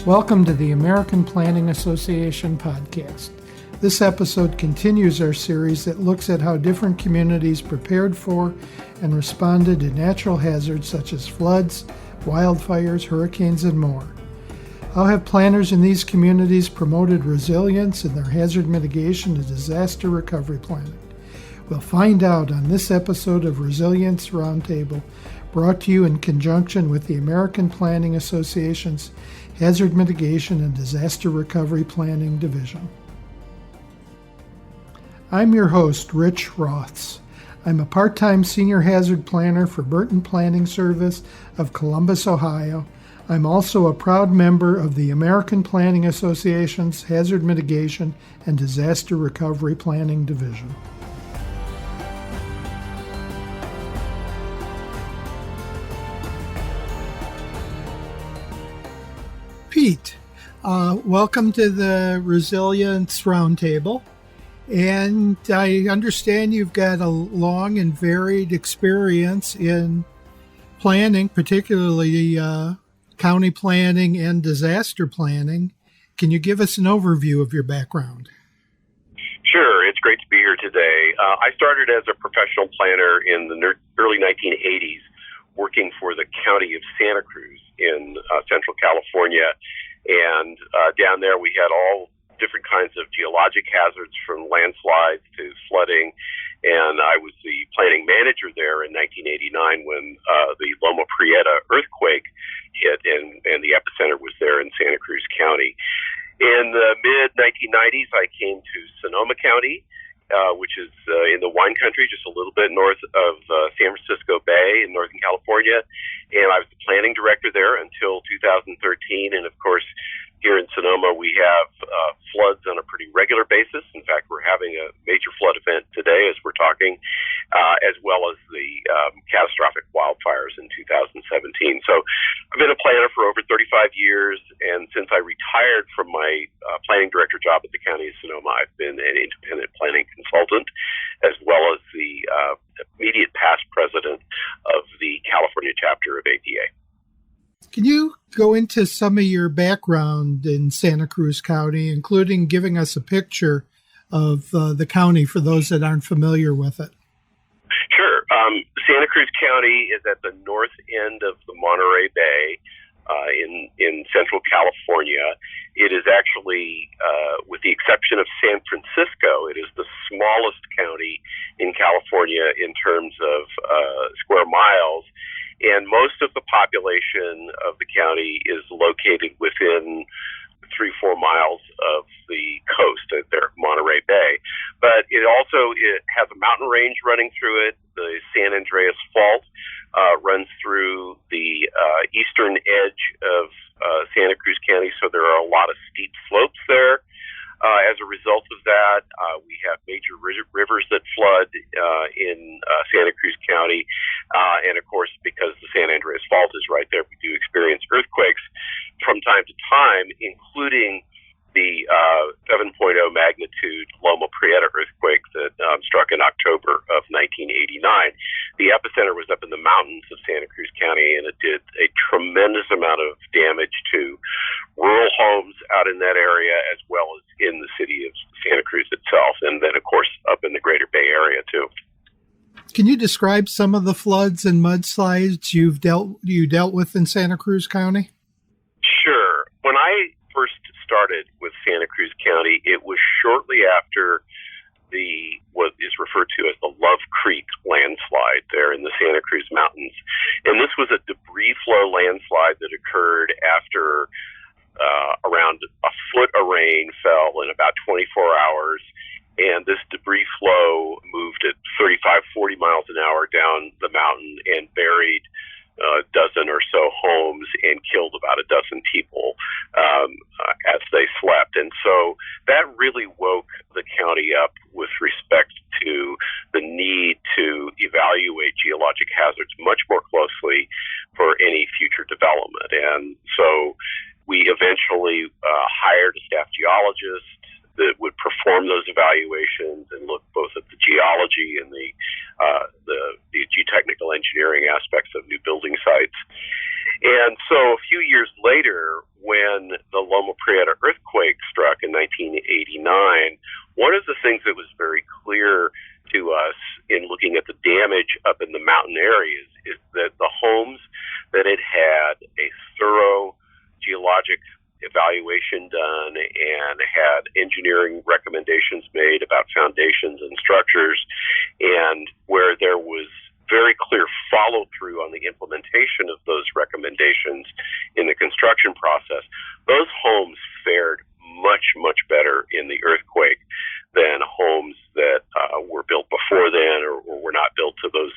Welcome to the American Planning Association podcast. This episode continues our series that looks at how different communities prepared for and responded to natural hazards such as floods, wildfires, hurricanes, and more. How have planners in these communities promoted resilience in their hazard mitigation and disaster recovery planning? We'll find out on this episode of Resilience Roundtable, brought to you in conjunction with the American Planning Association's Hazard Mitigation and Disaster Recovery Planning Division. I'm your host, Rich Roths. I'm a part-time senior hazard planner for Burton Planning Service of Columbus, Ohio. I'm also a proud member of the American Planning Association's Hazard Mitigation and Disaster Recovery Planning Division. Pete, welcome to the Resilience Roundtable. And I understand you've got a long and varied experience in planning, particularly county planning and disaster planning. Can you give us an overview of your background? Sure. It's great to be here today. I started as a professional planner in the early 1980s, working for the county of Santa Cruz in central California. And down there we had all different kinds of geologic hazards, from landslides to flooding. And I was the planning manager there in 1989 when the Loma Prieta earthquake hit, and the epicenter was there in Santa Cruz County. In the mid-1990s, I came to Sonoma County, which is in the wine country, just a little bit north of San Francisco Bay in Northern California. And I was the planning director there until 2013. And of course, here in Sonoma, we have floods on a pretty regular basis. In fact, we're having a major flood event today as we're talking, as well as the catastrophic wildfires in 2017. So I've been a planner for over 35 years, and since I retired from my planning director job at the County of Sonoma, I've been an independent planning consultant, as well as the immediate past president of the California chapter of APA. Can you go into some of your background in Santa Cruz County, including giving us a picture of the county for those that aren't familiar with it? Sure. Santa Cruz County is at the north end of the Monterey Bay in central California. It is actually, with the exception of San Francisco, it is the smallest county in California in terms of square miles. And most of the population of the county is located within 3-4 miles of the coast at their Monterey Bay. But it has a mountain range running through it. The San Andreas Fault runs through the eastern edge of Santa Cruz County, so there are a lot of steep slopes there. As a result of that, we have major rivers that flood in Santa Cruz County. And of course, because the San Andreas Fault is right there, we do experience earthquakes from time to time, including the 7.0 magnitude Loma Prieta earthquake that struck in October of 1989. The epicenter was up in the mountains of Santa Cruz County, and it did a tremendous amount of damage to rural homes out in that area, as well as in the city of Santa Cruz itself, and then, of course, up in the greater Bay Area, too. Can you describe some of the floods and mudslides you dealt with in Santa Cruz County? Sure. When I first started with Santa Cruz County, it was shortly after what is referred to as the Love Creek landslide there in the Santa Cruz Mountains. And this was a debris flow landslide that occurred after around a foot of rain fell in about 24 hours. And this debris flow moved at 35, 40 miles an hour down the mountain and buried a dozen or so homes and killed about a dozen people as they slept. And so that really woke the county up with respect to the need to evaluate geologic hazards much more closely for any future development. And so we eventually hired a staff geologist that would perform those evaluations and look both at the geology and the geotechnical engineering aspects of new building sites. And so a few years later, when the Loma Prieta earthquake struck in 1989, one of the things that was very clear to us in looking at the damage up in the mountain areas is that the homes that had had a thorough geologic evaluation done and had engineering recommendations made about foundations and structures, and where there was very clear follow-through on the implementation of those recommendations in the construction process, those homes fared much, much better in the earthquake than homes that were built before then or were not built to those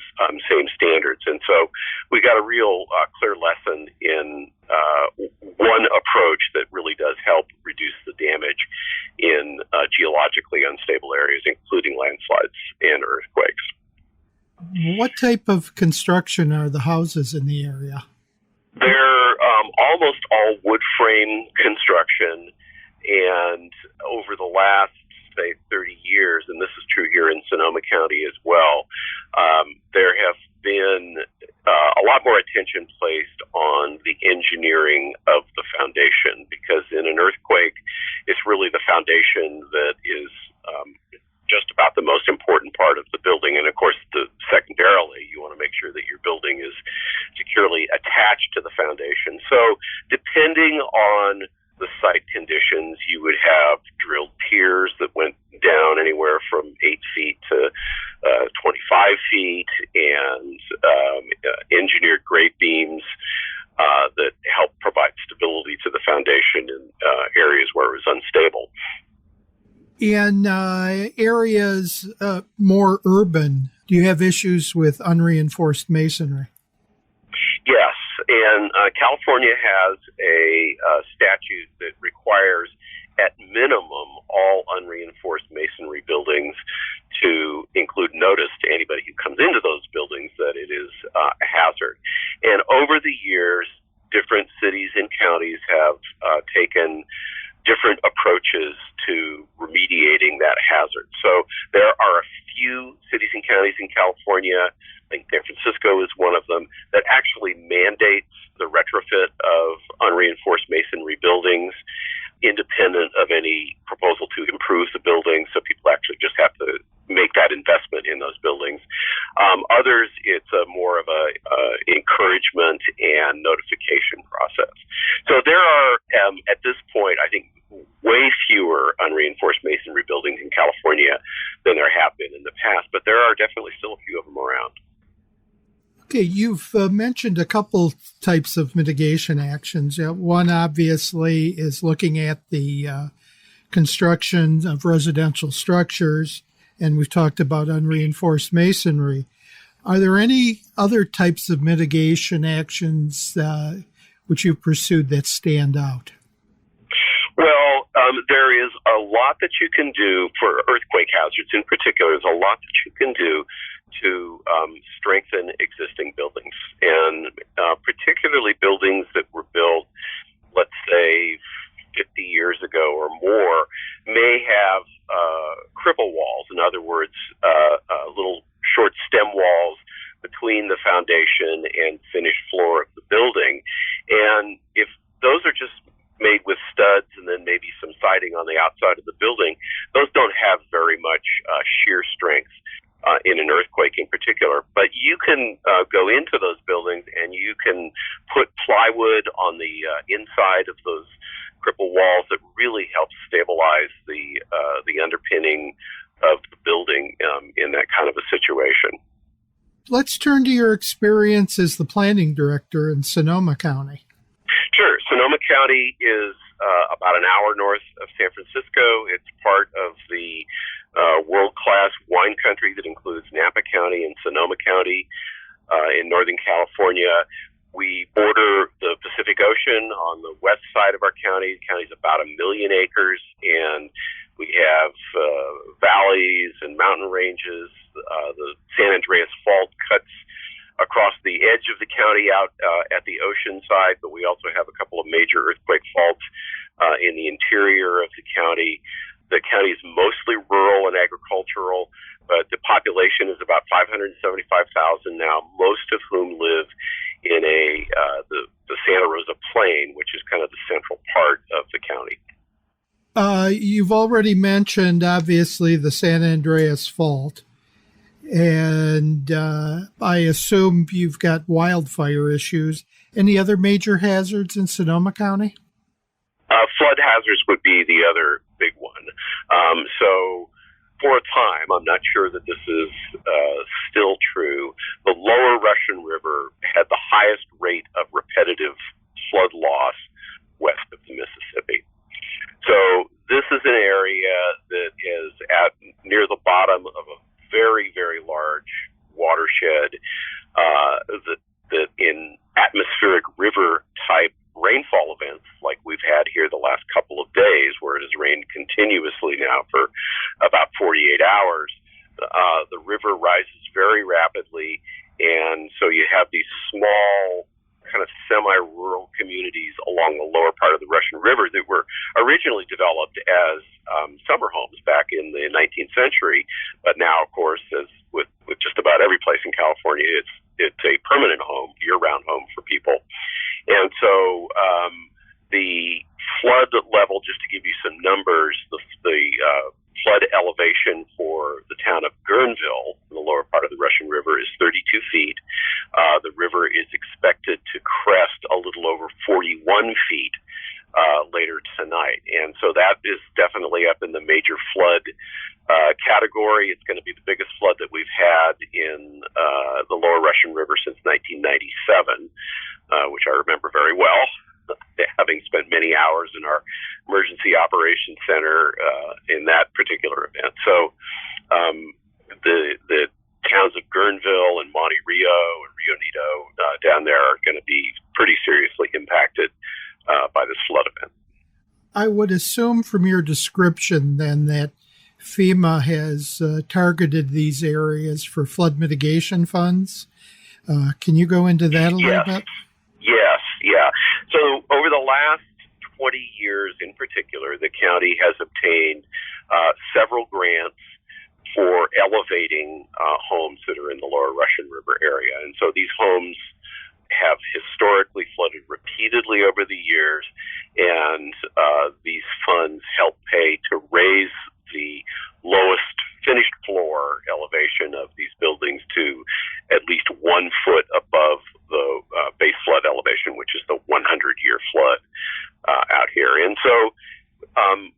same standards. And so we got a real clear lesson in one approach that really does help reduce the damage in geologically unstable areas, including landslides and earthquakes. What type of construction are the houses in the area? They're almost all wood frame construction, and over the last, say, 30 years, and this is true here in Sonoma County as well, there have been a lot more attention placed on the engineering of the foundation, because in an earthquake, it's really the foundation that is just about the most important part of the building. And of course, secondarily, you want to make sure that your building is securely attached to the foundation. So depending on the site conditions, you would have drilled piers that went down anywhere from 8 feet to 25 feet, and engineered grate beams that help provide stability to the foundation in areas where it was unstable. In areas more urban, do you have issues with unreinforced masonry? Yes, and California has a statute that requires, at minimum, all unreinforced masonry buildings to include notice to anybody who comes into those buildings that it is a hazard. And over the years, different cities and counties have taken different approaches to remediating that hazard. So there are a few cities and counties in California, I think San Francisco is one of them, that actually mandates the retrofit of unreinforced masonry buildings independent of any proposal to improve the building. So people actually just have to make that investment in those buildings. Others, it's more of a encouragement and notification process. So there are, at this point, I think, way fewer unreinforced masonry buildings in California than there have been in the past, but there are definitely still a few of them around. Okay, you've mentioned a couple types of mitigation actions. One, obviously, is looking at the construction of residential structures, and we've talked about unreinforced masonry. Are there any other types of mitigation actions which you've pursued that stand out? Well, there is a lot that you can do for earthquake hazards in particular. There's a lot that you can do to strengthen existing buildings, and particularly buildings that were built, let's say, 50 years ago or more, may have cribble walls. In other words, little short stem walls between the foundation and finished floor of the building. And if those are just made with studs and then maybe some siding on the outside of the building, those don't have very much shear strength in an earthquake in particular. But you can go into those buildings and you can put plywood on the inside of those cripple walls that really helps stabilize the underpinning of the building in that kind of a situation. Let's turn to your experience as the planning director in Sonoma County. Sure. Sonoma County is about an hour north of San Francisco. It's part of the world-class wine country that includes Napa County and Sonoma County in Northern California. We border the Pacific Ocean on the west side of our county. The county's about 1 million acres, and we have valleys and mountain ranges. The San Andreas Fault cuts across the edge of the county out at the ocean side, but we also have a couple of major earthquake faults in the interior of the county. The county is mostly rural and agricultural, but the population is about 575,000 now, most of whom live in the You've already mentioned, obviously, the San Andreas Fault, and I assume you've got wildfire issues. Any other major hazards in Sonoma County? Flood hazards would be the other big one. So for a time, I'm not sure that this is still true, the lower Russian River had the highest rate of repetitive flood loss west of the Mississippi. So this is an area that is at near the bottom of a very, very large watershed that in atmospheric river type rainfall events like we've had here the last couple of days, where it has rained continuously now for about 48 hours, the river rises very rapidly, and so you have these small kind of semi-rural communities along the lower part of the Russian River that were originally developed as summer homes back in the 19th century, but now, of course, as with just about every place in California, it's a permanent home, year-round home for people. And so the flood level, just to give you some numbers, the flood elevation for the town of Guerneville, in the lower part of the Russian River, is 32 feet. The river is expected to crest a little over 41 feet later tonight. And so that is definitely up in the major flood category. It's going to be the biggest flood that we've had in the lower Russian River since 1997, which I remember very well, having spent many hours in our emergency operations center in that particular event. So the towns of Guerneville and Monte Rio and Rio Nito down there are going to be pretty seriously impacted by this flood event. I would assume from your description then that FEMA has targeted these areas for flood mitigation funds. Can you go into that a little bit? Yes, yeah. So over the last 20 years in particular, the county has obtained several grants for elevating homes that are in the lower Russian River area. And so these homes have historically flooded repeatedly over the years, and these funds help pay to raise the lowest finished floor elevation of these buildings to at least 1 foot above the base flood elevation, which is the 100-year flood out here. And so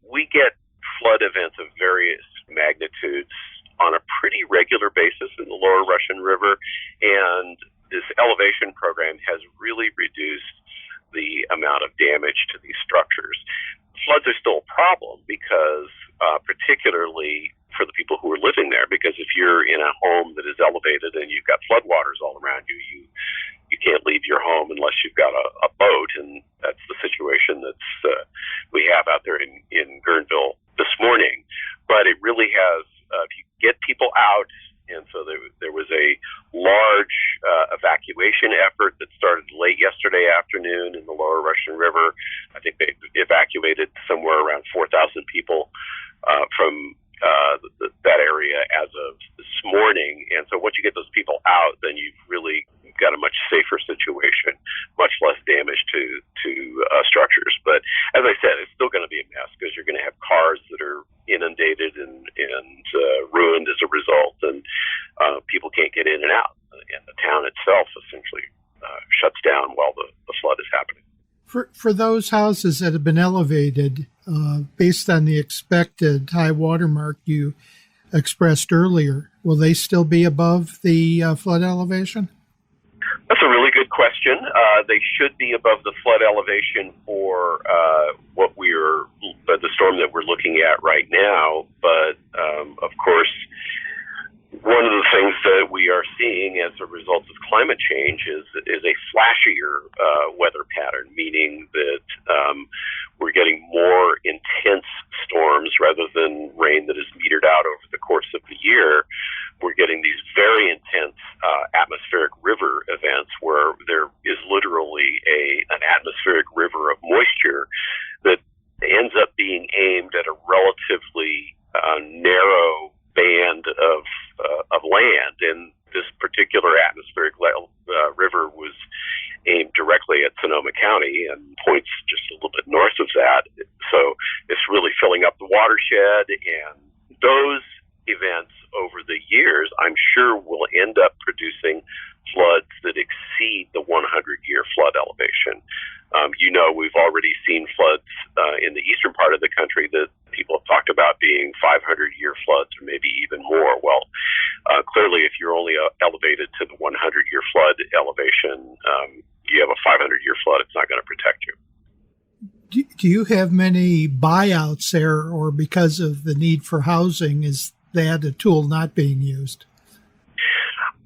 we get flood events of various magnitudes on a pretty regular basis in the lower Russian River, and this elevation program has really reduced the amount of damage to these structures. Floods are still a problem because particularly for the people who are living there, because if you're in a home that is elevated and you've got floodwaters all around you, you can't leave your home unless you've got a boat, and that's the situation that's we have out there in Guerneville this morning. But it really has, if you get people out, and so there was a large evacuation effort that started late yesterday afternoon in the lower Russian River. I think they evacuated somewhere around 4,000 people from that area as of this morning. And so once you get those people out, then you've really got a much safer situation, much less damage to structures. But as I said, it's still going to be a mess because you're going to have cars that are inundated and ruined as a result, and people can't get in and out. And the town itself essentially shuts down while the flood is happening. For those houses that have been elevated, based on the expected high water mark you expressed earlier, will they still be above the flood elevation? That's a really good question. They should be above the flood elevation for the storm that we're looking at right now. But of course, one of the things that we are seeing as a result of climate change is a flashier weather pattern, meaning that we're getting more intense storms rather than rain that is metered out over the course of the year. We're getting these very intense atmospheric river events where there is literally an atmospheric river of moisture that ends up being aimed at a relatively narrow band of land. And this particular atmospheric river was aimed directly at Sonoma County and points just a little bit north of that. So if really filling up the watershed. And those events over the years, I'm sure, will end up producing floods that exceed the 100-year flood elevation. We've already seen floods in the eastern part of the country that people have talked about being 500-year floods or maybe even more. Well, clearly, if you're only elevated to the 100-year flood elevation, you have a 500-year flood, it's not going to protect you. Do you have many buyouts there, or because of the need for housing, is that a tool not being used?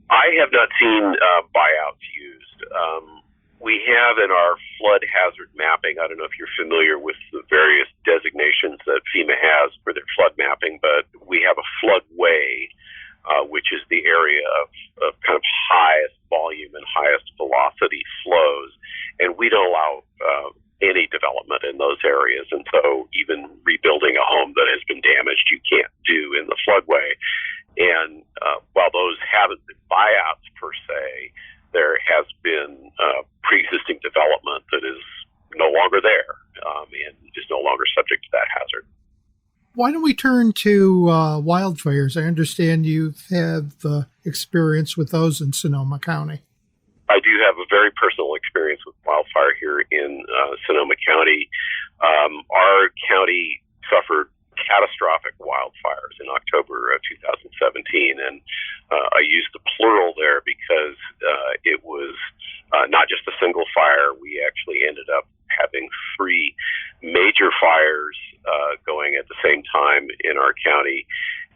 I have not seen buyouts used. We have in our flood hazard mapping, I don't know if you're familiar with the various designations that FEMA has for their flood mapping, but we have a floodway, which is the area of kind of highest volume and highest velocity flows, and we don't allow any development in those areas. And so even rebuilding a home that has been damaged, you can't do in the floodway. And while those haven't been buyouts per se, there has been pre-existing development that is no longer there and is no longer subject to that hazard. Why don't we turn to wildfires? I understand you have experience with those in Sonoma County. I do have a very personal experience with wildfire here in Sonoma County. Our county suffered catastrophic wildfires in October of 2017, and I use the plural there because it was not just a single fire. We actually ended up having 3 major fires going at the same time in our county,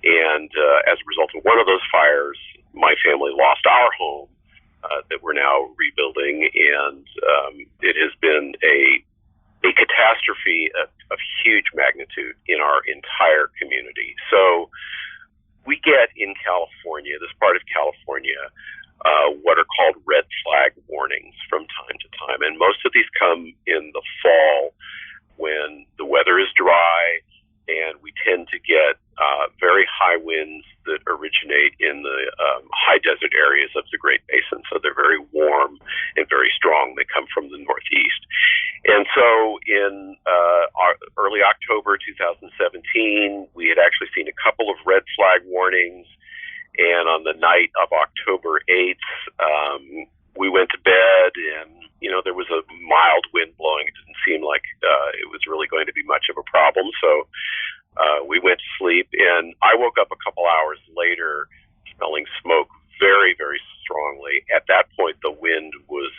and as a result of one of those fires, my family lost our home that we're now rebuilding, and it has been a catastrophe of huge magnitude in our entire community. So we get in California, this part of California, what are called red flag warnings from time to time. And most of these come in the fall when the weather is dry, and we tend to get very high winds that originate in the high desert areas of the Great Basin. So they're very warm and very strong. They come from the northeast. And so in early October 2017, we had actually seen a couple of red flag warnings. And on the night of October 8th, we went to bed, and there was a mild wind blowing. It didn't seem like it was really going to be much of a problem. So we went to sleep, and I woke up a couple hours later smelling smoke very, very strongly. At that point, the wind was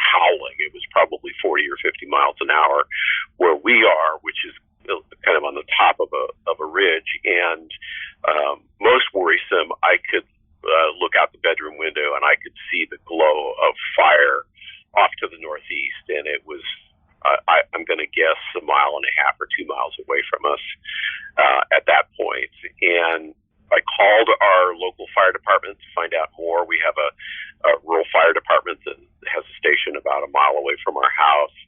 howling. It was probably 40 or 50 miles an hour where we are, which is kind of on the top of a ridge. And most worrisome, I could look out the bedroom window, and I could see the glow of fire off to the northeast, and it was I'm going to guess a mile and a half or 2 miles away from us at that point. And I called our local fire department to find out more. We have a rural fire department that has a station about a mile away from our house.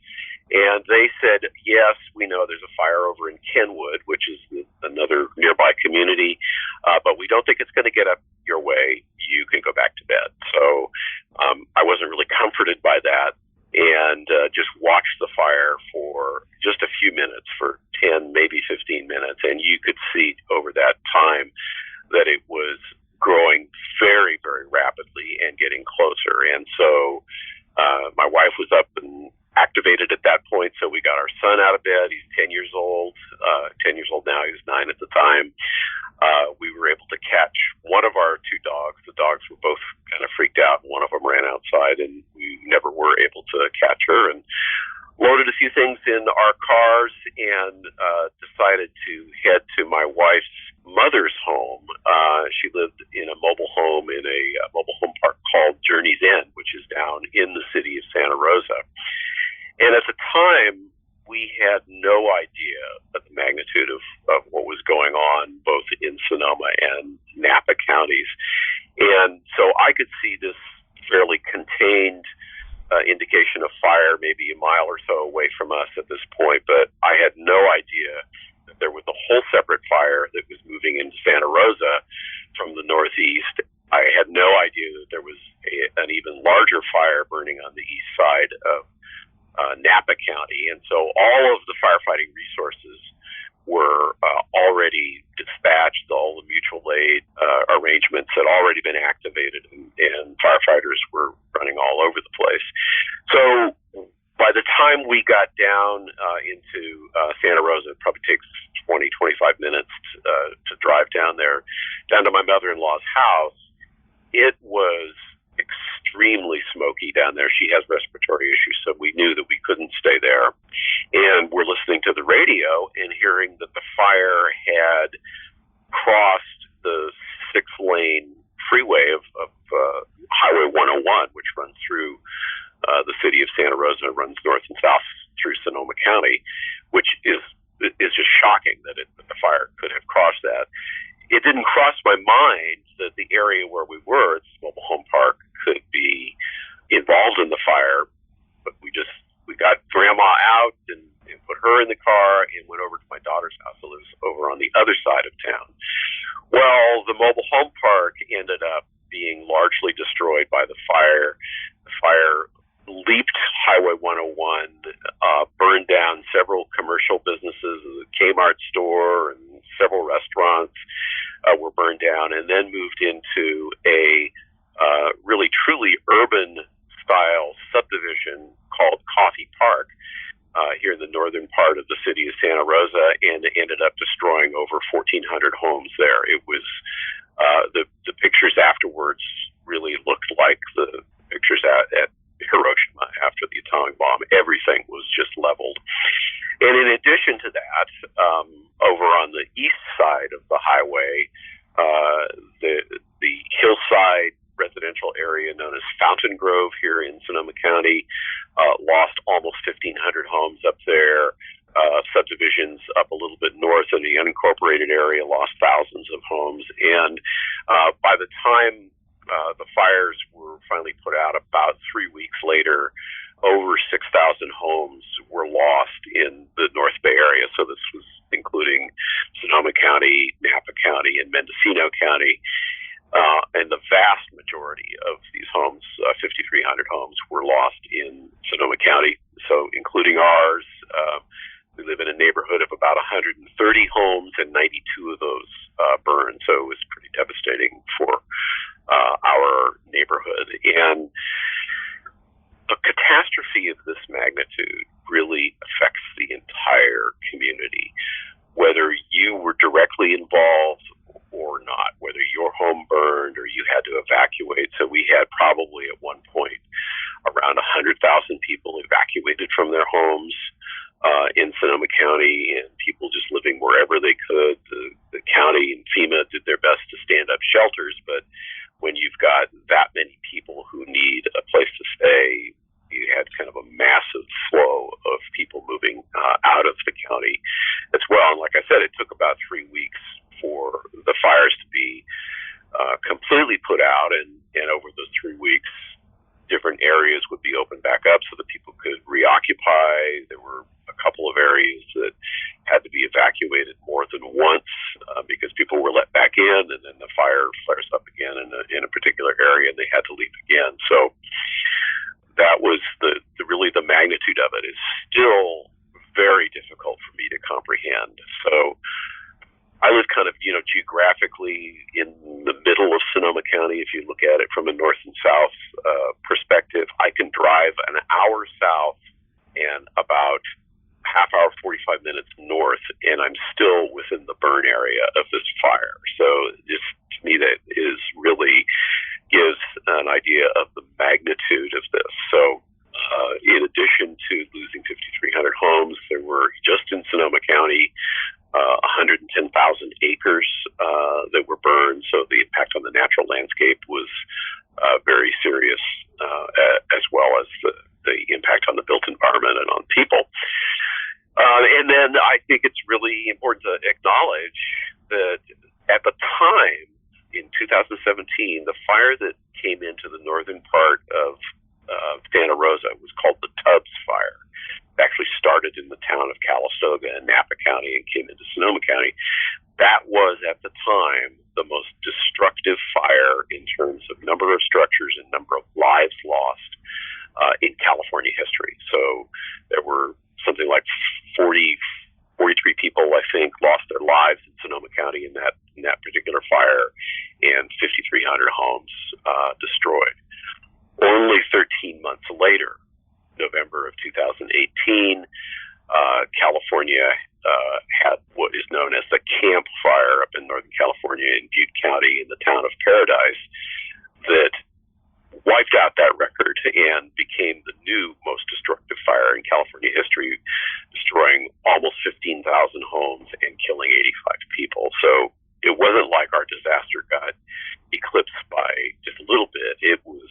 And they said, yes, we know there's a fire over in Kenwood, which is another nearby community, but we don't think it's going to get up your way. You can go back to bed. So I wasn't really comforted by that, and just watched the fire for just a few minutes, for 10, maybe 15 minutes. And you could see over that time that it was growing very, very rapidly and getting closer. And so my wife was up and activated at that point. So we got our son out of bed. He's 10 years old, 10 years old now. He was 9 at the time. We were able to catch one of our 2 dogs. The dogs were both kind of freaked out. One of them ran outside, and we never were able to catch her, and loaded a few things in our cars, and decided to head to my wife's mother's home. She lived in a mobile home in a mobile home park called Journey's End, which is down in the city of Santa Rosa. And at the time, we had no idea of the magnitude of what was going on both in Sonoma and Napa counties. And so I could see this fairly contained indication of fire maybe a mile or so away from us at this point, but I had no idea that there was a whole separate fire that was moving into Santa Rosa from the northeast. I had no idea that there was an even larger fire burning on the east side of Napa County. And so all of the firefighting resources dispatched. All the mutual aid arrangements had already been activated, and firefighters were running all over the place. So by the time we got down into Santa Rosa, it probably takes 20, 25 minutes to drive down there, down to my mother-in-law's house. It was extremely smoky down there. She has respiratory issues, so we knew that we couldn't stay there. And we're listening to the radio and hearing that the fire had crossed the 6-lane freeway of Highway 101, which runs through the city of Santa Rosa, runs north and south through Sonoma County, which is just shocking that the fire could have crossed that. It didn't cross my mind that the area where we were, this mobile home park, could be involved in the fire. But we got Grandma out and put her in the car and went over to my daughter's house that lives over on the other side of town. Well, the mobile home park ended up being largely destroyed by the fire. The fire leaped Highway 101, burned down several commercial businesses, a Kmart store and several restaurants were burned down, and then moved into a really truly urban style subdivision called Coffey Park here in the northern part of the city of Santa Rosa, and ended up destroying over 1,400 homes there. It was the pictures afterwards really looked like the pictures at Hiroshima after the atomic bomb. Everything was just leveled. And in addition to that, over on the east side of the highway, the hillside residential area known as Fountain Grove here in Sonoma County lost almost 1,500 homes up there. Subdivisions up a little bit north in the unincorporated area lost thousands of homes. And by the time the fires were finally put out about 3 weeks later, over 6,000 homes were lost in the North Bay area. So this was including Sonoma County, Napa County, and Mendocino County. And the vast majority of these homes, 5,300 homes, were lost in Sonoma County. So including ours, we live in a neighborhood of about 130 homes, and 92 of those burned. So it was pretty devastating for our neighborhood. And a catastrophe of this magnitude really affects the entire community, whether you were directly involved or not, whether your home burned or you had to evacuate. So we had probably at one point around 100,000 people evacuated from their homes in Sonoma County, and people just living wherever they could. The county and FEMA did their best to stand up shelters, but when you've got that many people who need a place to stay, you had kind of a massive flow of people moving out of the county as well. And like I said, it took about 3 weeks for the fires to be completely put out, and over those 3 weeks, different areas would be opened back up so that people could reoccupy. There were a couple of areas that had to be evacuated more than once because people were let back in, and then the fire flares up again in a particular area, and they had to leave again. So that was really the magnitude of it is still very difficult for me to comprehend. So I live kind of, geographically in the middle of Sonoma County. If you look at it from a north and south perspective, I can drive an hour south and about half hour, 45 minutes north, and I'm still within the burn area of this fire. So just to me, that is really gives an idea of the magnitude of this. So in addition to losing 5,300 homes, there were just in Sonoma County 110,000 acres that were burned. So the impact on the natural landscape was very serious, as well as the impact on the built environment and on people. And then I think it's really important to acknowledge that at the time, in 2017, the fire that came into the northern part of Santa Rosa was called the Tubbs Fire. It actually started in the town of Calistoga in Napa County and came into Sonoma County. That was, at the time, the most destructive fire in terms of number of structures and number of lives lost in California history. So there were something like 43 people, I think, lost their lives in Sonoma County in that particular fire and 5,300 homes destroyed. Only 13 months later, November of 2018, California had what is known as the Camp Fire up in Northern California in Butte County in the town of Paradise that wiped out that record and became the new most destructive fire in California history, destroying almost 15,000 homes and killing 85 people. So it wasn't like our disaster got eclipsed by just a little bit. It was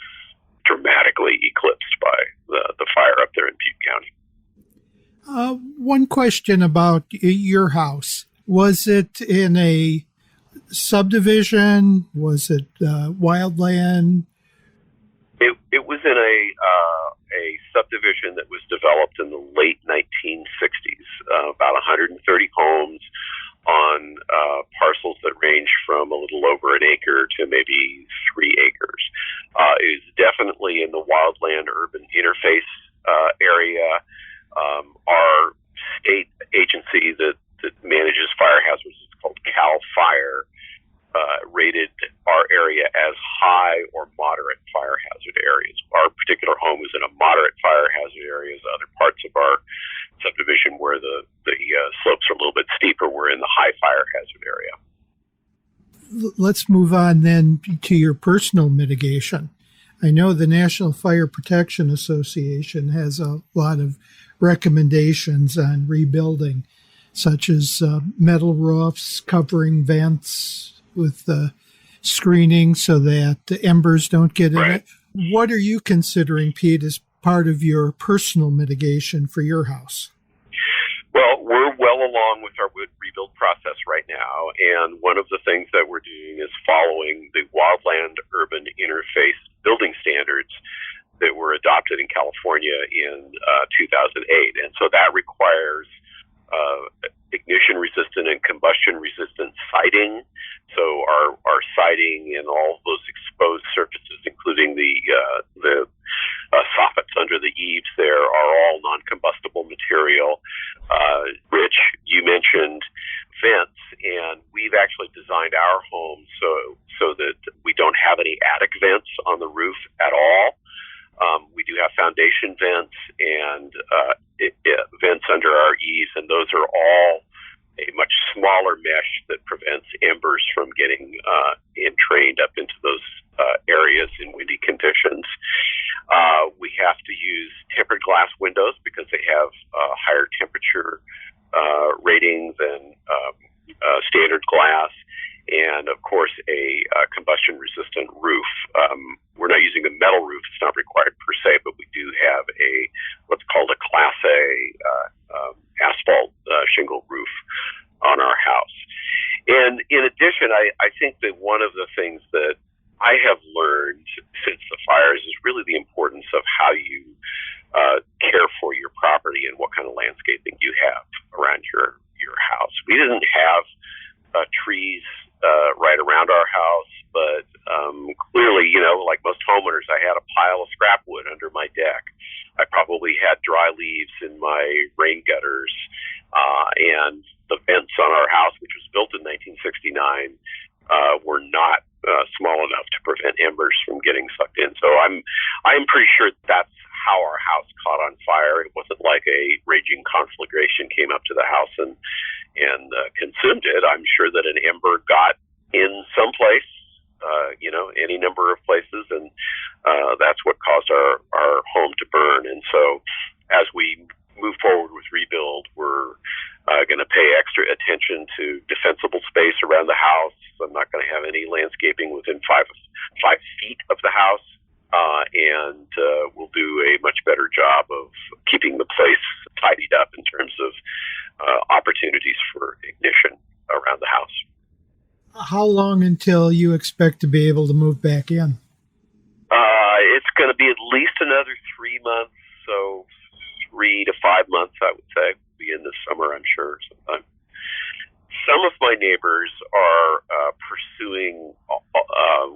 dramatically eclipsed by the fire up there in Butte County. One question about your house. Was it in a subdivision? Was it wildland? It was in a subdivision that was developed in the late 1960s, about 130 homes on parcels that range from a little over an acre to maybe 3 acres. It was definitely in the wildland-urban interface area. Our state agency that manages fire hazards is called CAL FIRE. Rated our area as high or moderate fire hazard areas. Our particular home is in a moderate fire hazard area. Other parts of our subdivision where the slopes are a little bit steeper, we're in the high fire hazard area. Let's move on then to your personal mitigation. I know the National Fire Protection Association has a lot of recommendations on rebuilding, such as metal roofs, covering vents with screening so that the embers don't get in it. What are you considering, Pete, as part of your personal mitigation for your house? Well, we're well along with our rebuild process right now, and one of the things that we're doing is following the wildland-urban interface building standards that were adopted in California in 2008. And so that requires ignition-resistant and combustion-resistant siding. So our siding and all those exposed surfaces, including the soffits under the eaves there, are all non-combustible material. Rich, you mentioned vents, and we've actually designed our home so that we don't have any attic vents on the roof at all. We do have foundation vents and vents under our eaves, and those are all a much smaller mesh that prevents embers from getting entrained up into those areas in windy conditions. We have to use tempered glass windows because they have higher temperature rating than standard glass, and of course a combustion-resistant roof. We're not using a metal roof; it's not required per se, but we do have what's called a Class A asphalt shingle roof on our house. And in addition, I think that one of the things that I have learned since the fires is really the importance of how you care for your property and what kind of landscaping you have around your house. We didn't have trees right around our house, but clearly, like most homeowners, I had a pile of scrap wood under my deck. I probably had dry leaves in my rain gutters, and the vents on our house, which was built in 1969, were not small enough to prevent embers from getting sucked in. So I'm pretty sure that's how our house caught on fire. It wasn't like a raging conflagration came up to the house and consumed it. I'm sure that an ember got in some place, any number of places, and that's what caused our home to burn. And so as we move forward with rebuild, we're going to pay extra attention to defensible space around the house. I'm not going to have any landscaping within five feet of the house, and we'll do a much better job of keeping the place tidied up in terms of opportunities for ignition around the house. How long until you expect to be able to move back in? It's going to be at least another 3 months, so 3 to 5 months, I would say. Be in the summer, I'm sure, sometime. Some of my neighbors are pursuing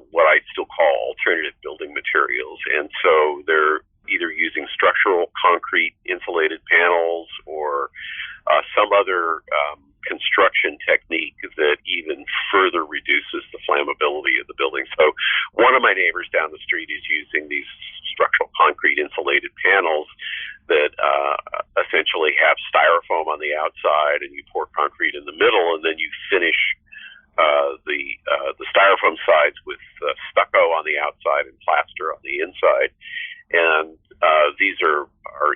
what I still call alternative building materials, and so they're either using structural concrete insulated panels or some other construction technique that even further reduces the flammability of the building. So one of my neighbors down the street is using these structural concrete insulated panels that essentially have styrofoam on the outside, and you pour concrete in the middle, and then you finish the styrofoam sides with stucco on the outside and plaster on the inside. And these are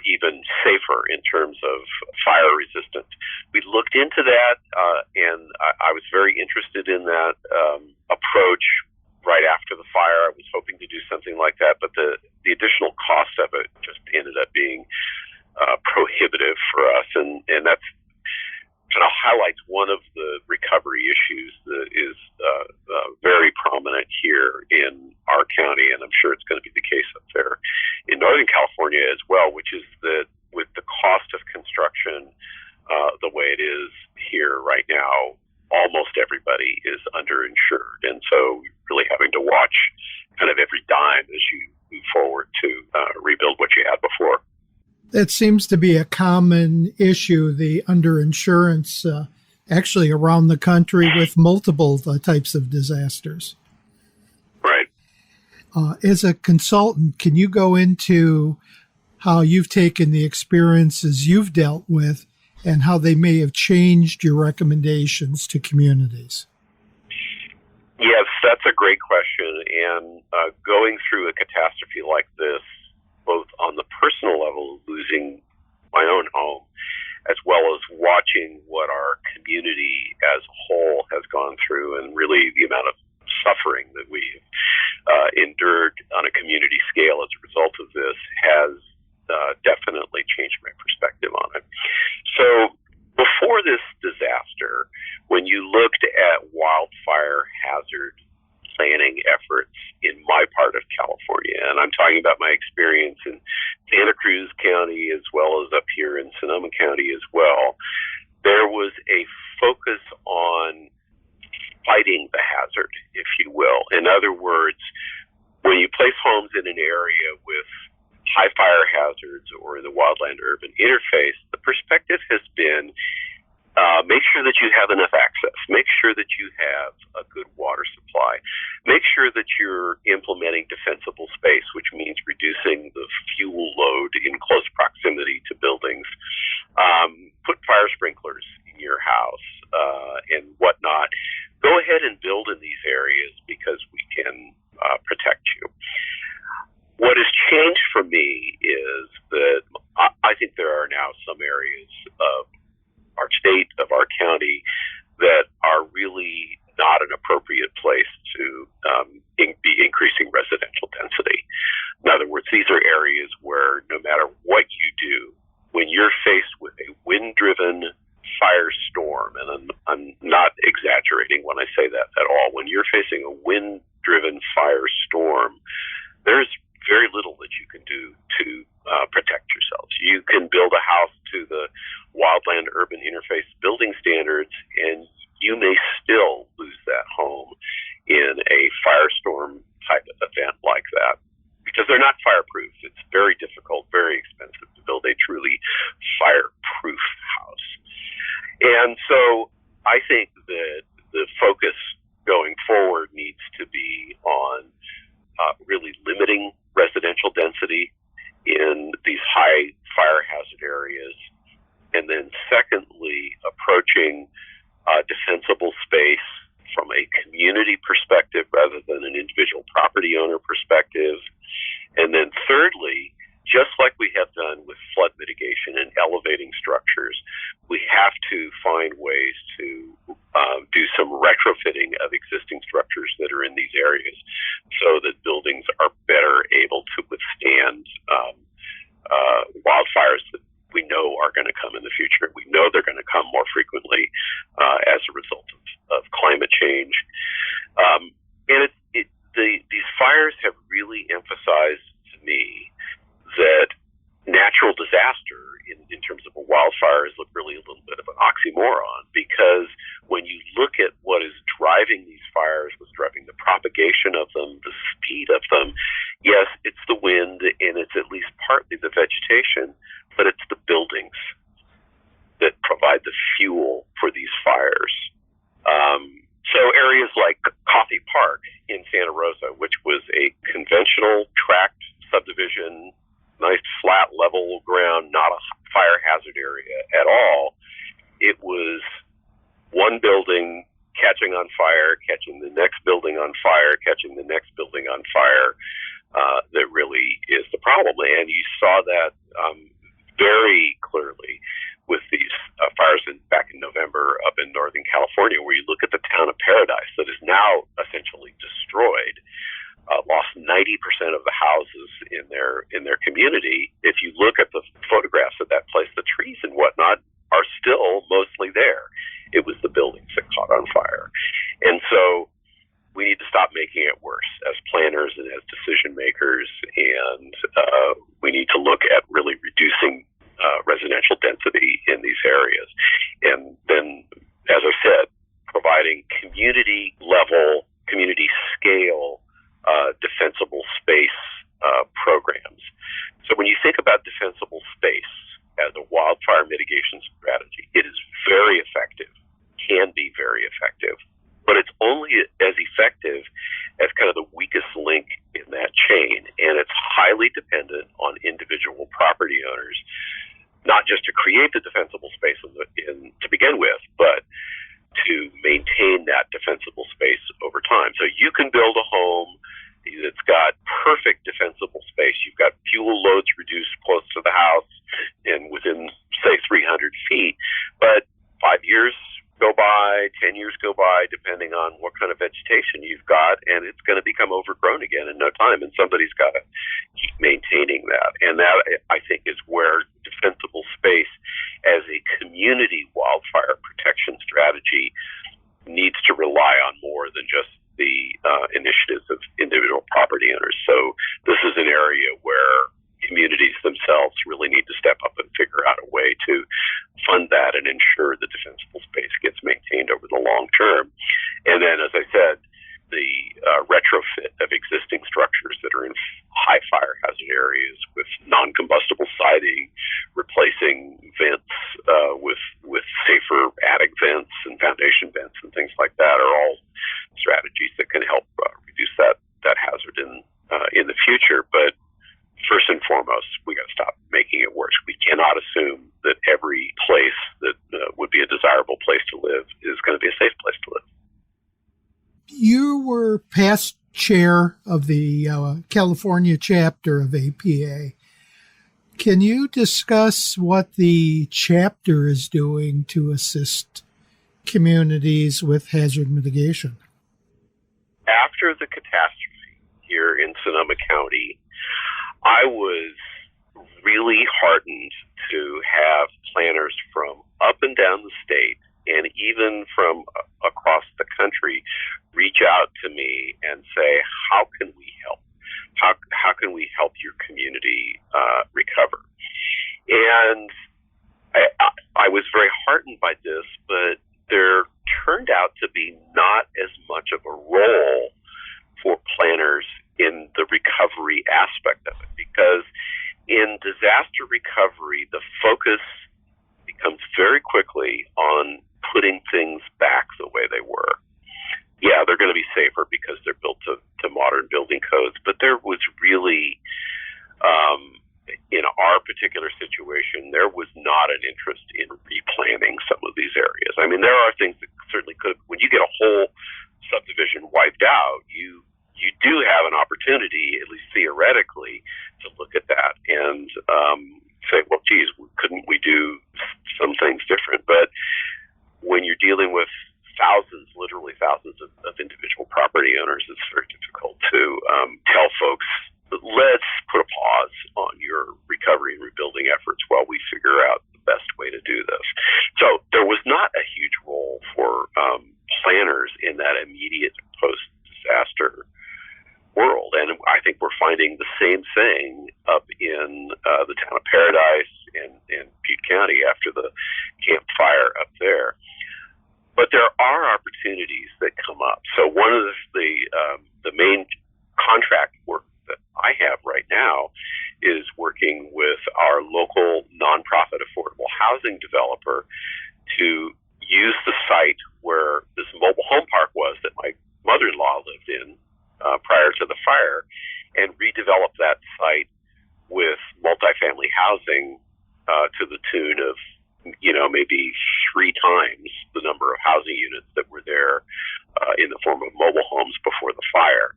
even safer in terms of fire resistance. We looked into that, and I was very interested in that approach right after the fire. I was hoping to do something like that, but the additional cost of it just ended up being prohibitive for us, and that's kind of highlights one of the recovery issues that is very prominent here in our county, and I'm sure it's going to be the case up there in Northern California as well, which is that with the cost of construction the way it is here right now, almost everybody is underinsured, and so really having to watch kind of every dime as you move forward to rebuild what you had before. That seems to be a common issue, the underinsurance, actually around the country with multiple types of disasters. Right. As a consultant, can you go into how you've taken the experiences you've dealt with and how they may have changed your recommendations to communities? Yes, that's a great question. And going through a catastrophe like this, both on the personal level, losing my own home, as well as watching what our community as a whole has gone through, and really the amount of suffering that we've endured on a community scale as a result of this has definitely changed my perspective on it. So before this disaster, when you looked at wildfire hazard planning efforts in my part of California, and I'm talking about my experience in Santa Cruz County as well as up here in Sonoma County as well, there was a focus on fighting the hazard, if you will. In other words, when you place homes in an area with high fire hazards or in the wildland-urban interface, the perspective has been make sure that you have enough access. Make sure that you have a good water supply. Make sure that you're implementing defensible space, which means reducing the fuel load in close proximity to buildings. Put fire sprinklers in your house and whatnot. Go ahead and build in these areas because we can protect you. What has changed for me is that I think there are now some areas of our state, of our county, that are really not an appropriate place to be increasing residential density. In other words, these are areas where no matter what you do, when you're faced with a wind-driven firestorm, and I'm not exaggerating when I say that at all, when you're facing a wind-driven firestorm, there's very little that you can do to protect yourselves. You can build a house to the wildland-urban interface building standards, and you may still lose that home in a firestorm type of event like that because they're not fireproof. It's very difficult, very expensive to build a truly fireproof house. And so I think that the focus going forward needs to be on really limiting residential density in these high fire hazard areas, and then secondly, approaching defensible space from a community perspective rather than an individual property owner perspective. And then thirdly, just like we have done with flood mitigation and elevating structures, we have to find ways to do some retrofitting of existing structures that are in these areas so that buildings are better able to withstand wildfires that we know are going to come in the future. We know they're going to come more frequently as a result of climate change. And these fires have really emphasized to me that natural disaster in terms of a wildfire is really a little bit of an oxymoron, because when you look at what is driving these fires, what's driving the propagation of them, the speed of them, yes, it's the wind and it's at least partly the vegetation, but it's the buildings that provide the fuel for these fires. So Santa Rosa, which was a conventional tract subdivision, nice flat level ground, not a fire hazard area at all. It was one building catching on fire, catching the next building on fire, catching the next building on fire. That really is the problem. And you saw that very clearly with these fires back in November up in Northern California, where you look at the town of Paradise that is now essentially destroyed, lost 90% of the houses in their community. If you look at the photographs of that place, the trees and whatnot are still mostly there. It was the buildings that caught on fire. And so we need to stop making it worse as planners and as decision makers, and we need to look at really reducing residential density in these areas. And then, as I said, providing community level, community scale defensible space programs. So when you think about defensible space as a wildfire mitigation strategy, it is very effective, can be very effective, but it's only as effective as kind of the weakest link in that chain. And it's highly dependent on individual property owners, not just to create the defensible space to begin with, but to maintain that defensible space over time. So you can build a home that's got perfect defensible space. You've got fuel loads reduced close to the house and within, say, 300 feet. But 5 years go by, 10 years go by, depending on what kind of vegetation you've got, and it's going to become overgrown again in no time, and somebody's got to keep maintaining that. And that, I think, is where defensible space as a community wildfire protection strategy needs to rely on more than just the initiatives of individual property owners. So this is an area where communities themselves really need to step up and figure out a way to fund that and ensure the defensible space gets maintained over the long term. And then, as I said, the retrofit of existing structures that are in high fire hazard areas with non-combustible siding, replacing vents with safer attic vents and foundation vents and things like that are all strategies that can help reduce that hazard in the future. But first and foremost, we got to stop making it worse. We cannot assume that every place that would be a desirable place to live is going to be a safe place to live. You were past chair of the California chapter of APA. Can you discuss what the chapter is doing to assist communities with hazard mitigation? After the catastrophe here in Sonoma County, I was really heartened to have planners from up and down the state and even from across the country reach out to me and say, how can we help? How can we help your community recover? And I was very heartened by this, but there turned out to be not as much of a role for planners in the recovery aspect of it, because in disaster recovery, the focus becomes very quickly on putting things back the way they were. Yeah, they're going to be safer because they're built to modern building codes, but there was really, in our particular situation, there was not an interest in replanning some of these areas. I mean, there are things that certainly could, when you get a whole subdivision wiped out, you do have an opportunity, at least theoretically, to look at that and say, well, geez, couldn't we do some things different? But when you're dealing with thousands, literally thousands of individual property owners, it's very difficult to tell folks, let's put a pause on your recovery and rebuilding efforts while we figure out the best way to do this. So there was not a huge role for planners in that immediate post-disaster world. And I think we're finding the same thing up in the town of Paradise and Butte County after the Camp Fire up there. But there are opportunities that come up. So one of the main contract work that I have right now is working with our local nonprofit affordable housing developer to use the site where this mobile home park was that my mother-in-law lived in prior to the fire and redevelop that site with multifamily housing to the tune of, maybe 3 times the number of housing units that were there in the form of mobile homes before the fire.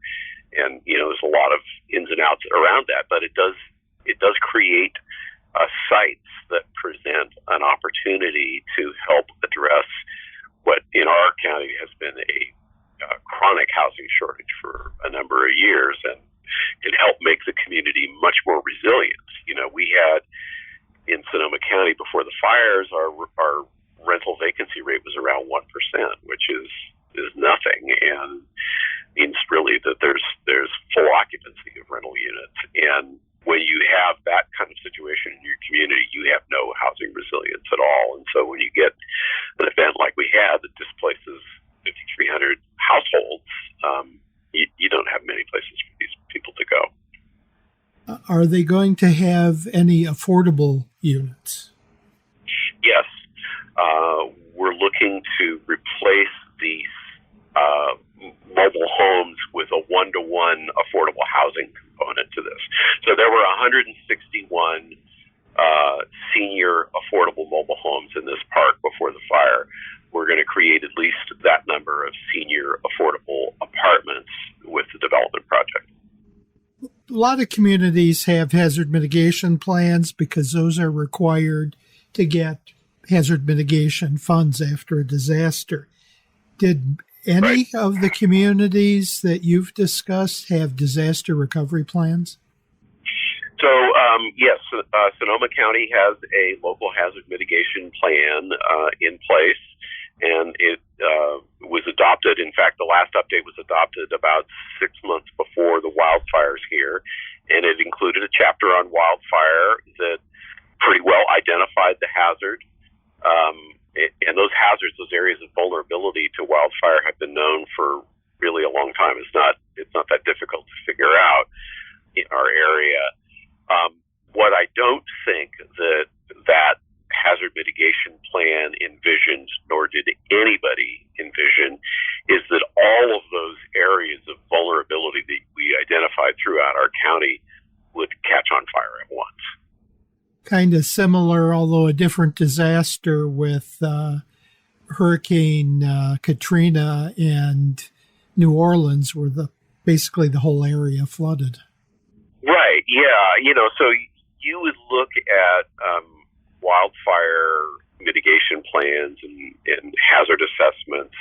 And, there's a lot of ins and outs around that, but it does create sites that present an opportunity to help address what in our county has been a chronic housing shortage for a number of years, and can help make the community much more resilient. We had in Sonoma County before the fires, our rental vacancy rate was around 1%, which is nothing, and means really that there's full occupancy of rental units. And when you have that kind of situation in your community, you have no housing resilience at all. And so when you get an event like we had that displaces 5,300 households, you don't have many places for these people to go. Are they going to have any affordable units? Yes. We're looking to replace these mobile homes with a 1-to-1 affordable housing component to this. So there were 161 senior affordable mobile homes in this park before the fire. We're going to create at least that number of senior affordable apartments with the development project. A lot of communities have hazard mitigation plans because those are required to get hazard mitigation funds after a disaster. Did any of the communities that you've discussed have disaster recovery plans? So, yes, Sonoma County has a local hazard mitigation plan in place, and it was adopted. In fact, the last update was adopted about 6 months before the wildfires here, and it included a chapter on wildfire that pretty well identified the hazard. And those hazards, those areas of vulnerability to wildfire, have been known for really a long time. It's not that difficult to figure out in our area. What I don't think that hazard mitigation plan envisioned, nor did anybody envision, is that all of those areas of vulnerability that we identified throughout our county would catch on fire at once. Kind of similar, although a different disaster with Hurricane Katrina and New Orleans, where basically the whole area flooded. Right, yeah. So you would look at wildfire mitigation plans and hazard assessments,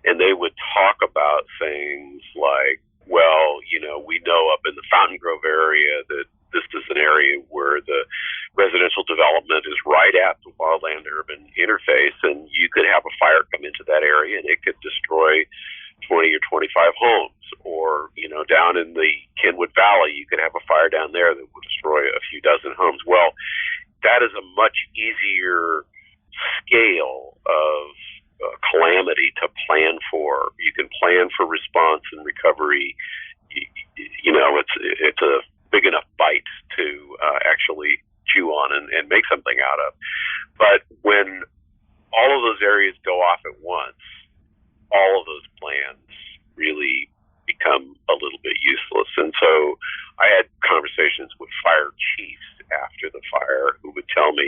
and they would talk about things like, well, we know up in the Fountain Grove area that this is an area where the residential development is right at the wildland-urban interface, and you could have a fire come into that area and it could destroy 20 or 25 homes. Or, down in the Kenwood Valley, you could have a fire down there that would destroy a few dozen homes. Well, that is a much easier scale of calamity to plan for. You can plan for response and recovery. It's a big enough bite to actually chew on and make something out of. But when all of those areas go off at once, all of those plans really become a little bit useless. And so I had conversations with fire chiefs after the fire who would tell me,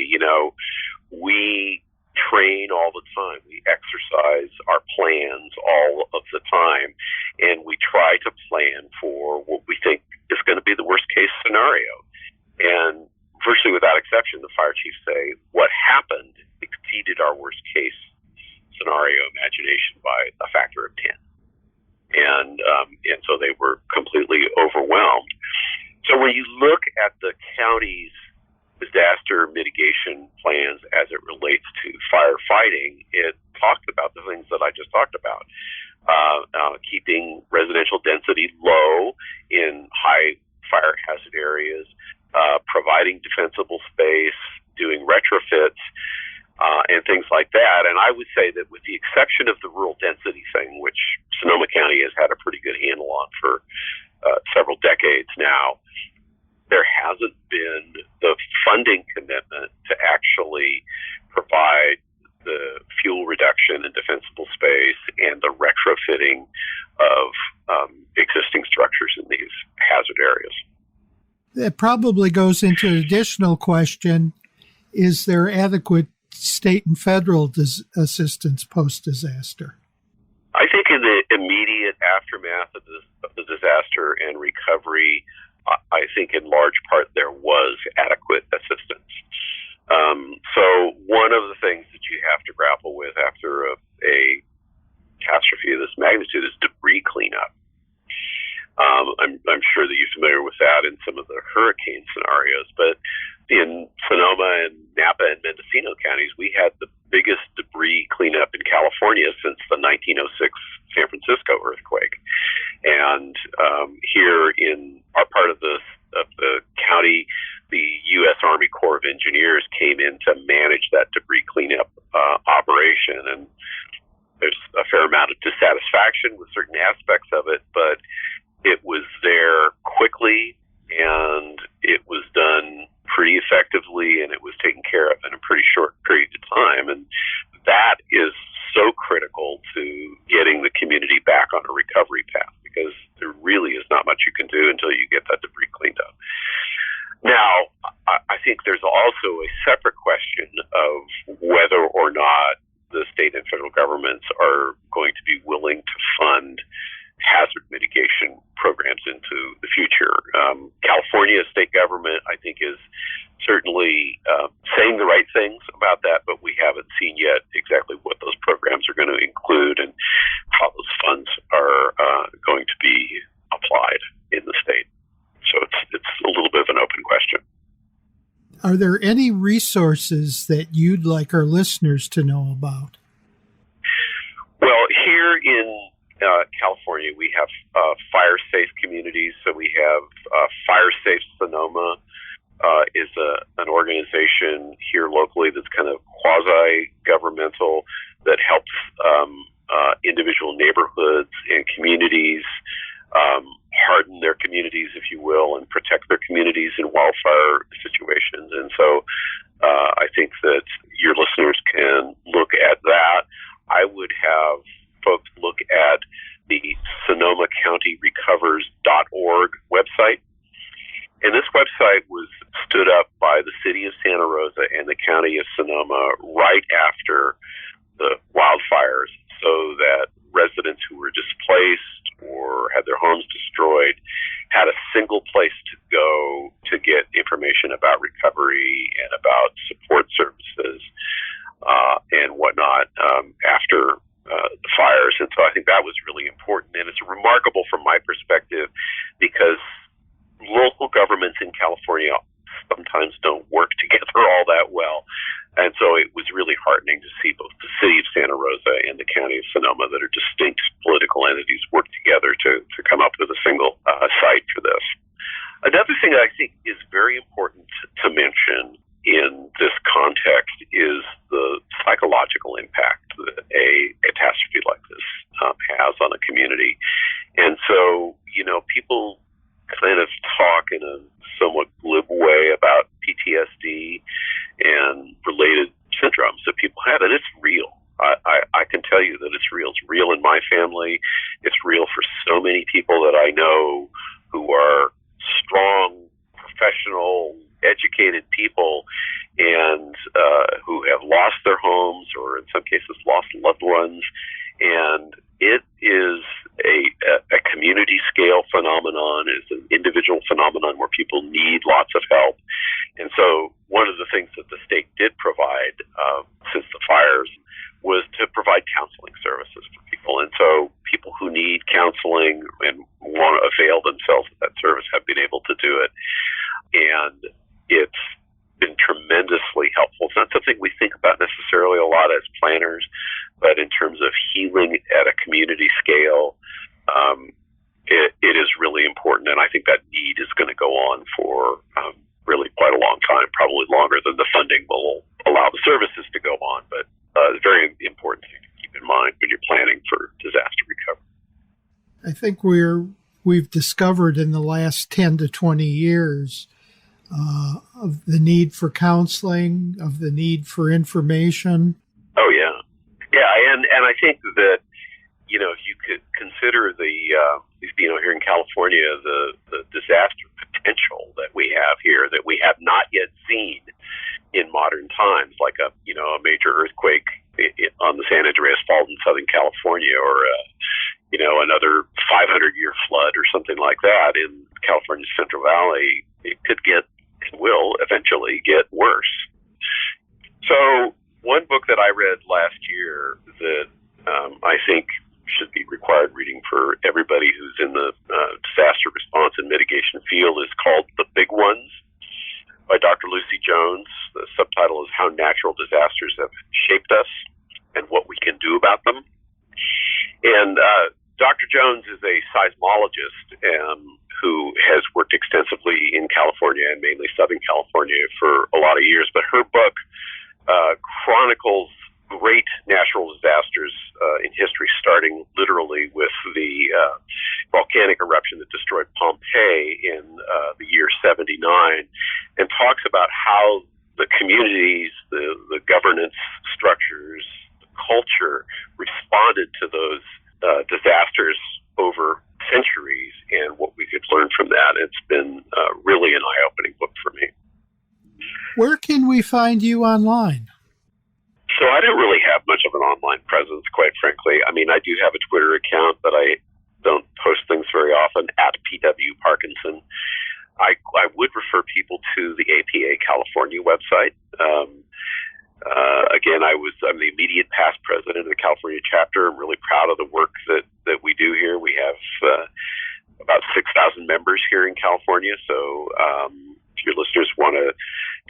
we train all the time. We exercise our plans all of the time, and we try to plan for what we think is going to be the worst case scenario. And virtually without exception, the fire chiefs say what happened exceeded our worst case scenario imagination by a factor of 10. And so they were completely overwhelmed. So when you look at the county's disaster mitigation plans as it relates to firefighting, it talked about the things that I just talked about. Keeping residential density low in high fire hazard areas, providing defensible space, doing retrofits, and things like that. And I would say that with the exception of the rural density thing, which Sonoma County has had a pretty good handle on for several decades now, there hasn't been the funding commitment to actually provide the fuel reduction in defensible space and the retrofitting of existing structures in these hazard areas. That probably goes into an additional question. Is there adequate state and federal assistance post-disaster? I think in the immediate aftermath of the disaster and recovery, I think in large part there was adequate assistance. So one of the things that you have to grapple with after a catastrophe of this magnitude is debris cleanup. I'm sure that you're familiar with that in some of the hurricane scenarios, but in Sonoma and Napa and Mendocino counties, we had the biggest debris cleanup in California since the 1906 San Francisco earthquake. And here in our part of the county, the U.S. Army Corps of Engineers came in to manage that debris cleanup operation. And there's a fair amount of dissatisfaction with certain aspects of it, but it was there quickly and it was done pretty effectively and it was taken care of in a pretty short period of time. And that is so critical to getting the community back on a recovery path, because there really is not much you can do until you get that debris cleaned up. Now, I think there's also a separate question of whether or not the state and federal governments are going to be willing to fund hazard mitigation programs into the future. California state government, I think, is certainly saying the right things about that, but we haven't seen yet exactly what those programs are going to include and how those funds are going to be applied in the state. So it's a little bit of an open question. Are there any resources that you'd like our listeners to know about? Well, here in California, we have fire safe communities. So we have Fire Safe Sonoma is an organization here locally that's kind of quasi-governmental that helps individual neighborhoods and communities harden their communities, if you will, and protect their communities in wildfire situations. And so I think that your listeners can look at that. I would have folks look at the Sonoma County Recovers.org website. And this website was stood up by the city of Santa Rosa and the county of Sonoma right after the wildfires, so that residents who were displaced or had their homes destroyed had a single place to go to get information about recovery and about support services and whatnot after the fires. And so I think that was really important. And it's remarkable from my perspective because local governments in California sometimes don't work together all that well. And so it was really heartening to see both the city of Santa Rosa and the county of Sonoma, that are distinct political entities, work together to come up with a single site for this. Another thing that I think is very important to mention in this context is the psychological impact that a catastrophe like this has on a community. And so, people kind of talk in a somewhat glib way about PTSD and related syndromes that people have, and it's real. I can tell you that it's real. It's real in my family. It's real for so many people that I know who are strong, professional, educated people, and who have lost their homes or in some cases lost loved ones. And it is a community scale phenomenon. It's an individual phenomenon where people need lots of help. And so one of the things that the state did provide since the fires was to provide counseling services for people. And so people who need counseling and want to avail themselves of that service have been able to do it. And it's been tremendously helpful. It's not something we think about necessarily a lot as planners, but in terms of healing at a community scale, it is really important. And I think that need is going to go on for really quite a long time, probably longer than the funding will allow the services to go on. But it's very important thing to keep in mind when you're planning for disaster recovery. I think we've discovered in the last 10 to 20 years of the need for counseling, of the need for information. Oh, yeah. I think that, if you could consider here in California, the disaster potential that we have here that we have not yet seen in modern times, like a major earthquake on the San Andreas Fault in Southern California, or another 500-year flood or something like that in California's Central Valley, it will eventually get worse. So one book that I read last year that I think should be required reading for everybody who's in the disaster response and mitigation field is called The Big Ones by Dr. Lucy Jones. The subtitle is How Natural Disasters Have Shaped Us and What We Can Do About Them. And Dr. Jones is a seismologist who has worked extensively in California and mainly Southern California for a lot of years. But her book chronicles great natural disasters in history, starting literally with the volcanic eruption that destroyed Pompeii in the year 79, and talks about how the communities, the governance structures, the culture responded to those disasters over centuries and what we could learn from that. It's been really an eye-opening book for me. Where can we find you online? So I don't really have much of an online presence, quite frankly. I mean, I do have a Twitter account, but I don't post things very often, at PW Parkinson. I would refer people to the APA California website. Again, I'm the immediate past president of the California chapter. I'm really proud of the work that we do here. We have about 6,000 members here in California. So if your listeners want to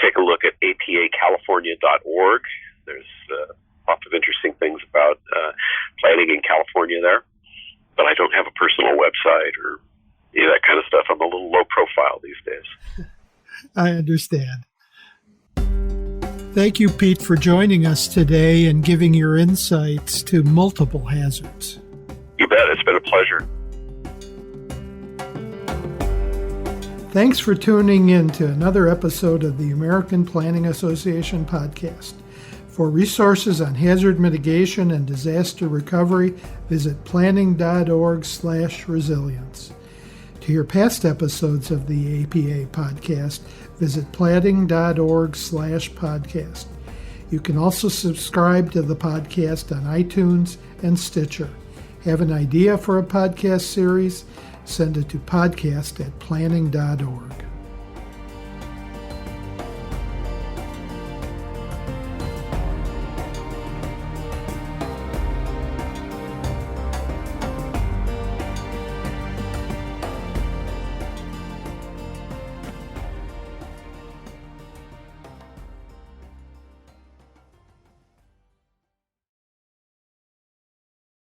take a look at apacalifornia.org, there's lots of interesting things about planning in California there. But I don't have a personal website or that kind of stuff. I'm a little low profile these days. I understand. Thank you, Pete, for joining us today and giving your insights to multiple hazards. You bet. It's been a pleasure. Thanks for tuning in to another episode of the American Planning Association podcast. For resources on hazard mitigation and disaster recovery, visit planning.org/resilience. To hear past episodes of the APA podcast, visit planning.org/podcast. You can also subscribe to the podcast on iTunes and Stitcher. Have an idea for a podcast series? Send it to podcast@planning.org.